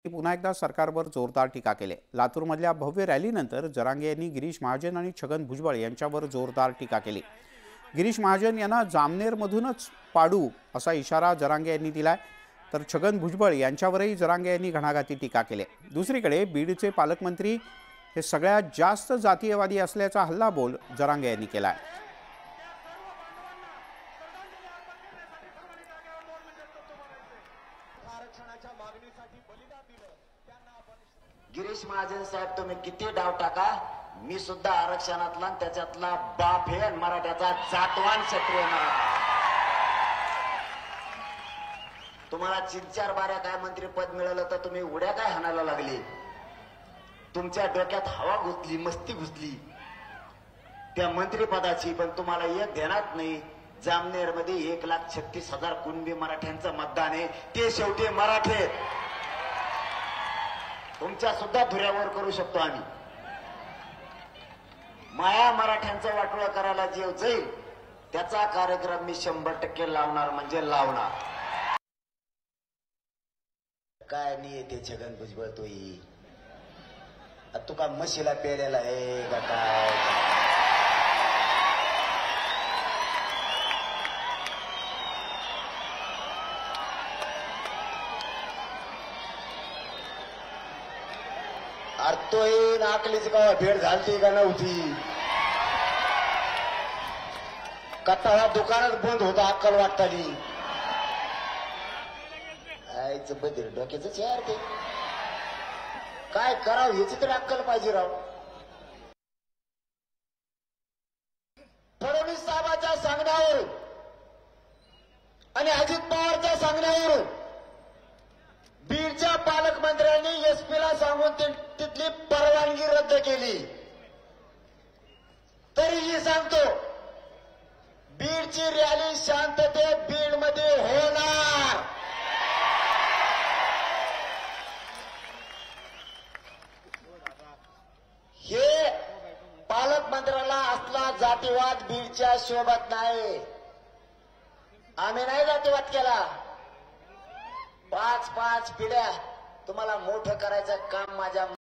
पुन्हा एकदा सरकारवर जोरदार टीका केली। लातूरमधल्या भव्य रॅलीनंतर जरांगे यांनी गिरीश महाजन आणि छगन भुजबळ यांच्यावर जोरदार टीका केली। गिरीश महाजन यांना जामनेरमधूनच पाडू असा इशारा जरांगे यांनी दिलाय, तर छगन भुजबळ यांच्यावरही जरांगे यांनी घणाघाती टीका केली। दुसरीकडे बीडचे पालकमंत्री हे सगळ्यात जास्त जातीयवादी असल्याचा हल्लाबोल जरांगे यांनी केलाय। गिरीश महाजन साहेब, तुम्ही किती डाव टाका, मी सुद्धा आरक्षणातला त्याच्यातला बाप आहे, मराठ्याचा जातवान क्षत्रिय मराठा। तुम्हाला 3-4 बाऱ्या काय मंत्रीपद मिळालं तर तुम्ही उड्या काय हाणायला लागले? तुमच्या डोक्यात हवा घुसली, मस्ती घुसली त्या मंत्रीपदाची, पण तुम्हाला एक ध्यानात नाही। जामनेर मध्ये 1,36,000 कुणबी मराठ्यांचं मतदान आहे, ते शेवटी मराठे तुमच्या सुद्धा धुऱ्यावर करू शकतो आम्ही। माया मराठ्यांचं वाटोळं करायला जीव जाईल त्याचा कार्यक्रम मी 100% लावणार म्हणजे लावणार। काय नाही येते छगन भुजबळ, तू का म्हशीला पेलेला आहे का काय? अरे नाकलीच का भेट झालती का नव्हती? कट्टा दुकानात बंद होता, अक्कल वाटताली आईच बदल डोक्याच यार। ते काय करावं ह्याची तर अक्कल पाहिजे राव। फडणवीस साहेबांच्या सांगण्यावरून आणि अजित पवारच्या सांगण्यावरून बीडच्या पालकमंत्र्यांनी एसपीला सांगून तिथली परवानगी रद्द केली। तरीही सांगतो, बीडची रॅली शांततेत बीडमध्ये होणार। हे पालकमंत्र्याला असला जातीवाद बीडच्या शोभत नाही। आम्ही नाही जातीवाद केला। 5-5 पिढ्या तुम्हाला मोठं करायचं काम माझ्या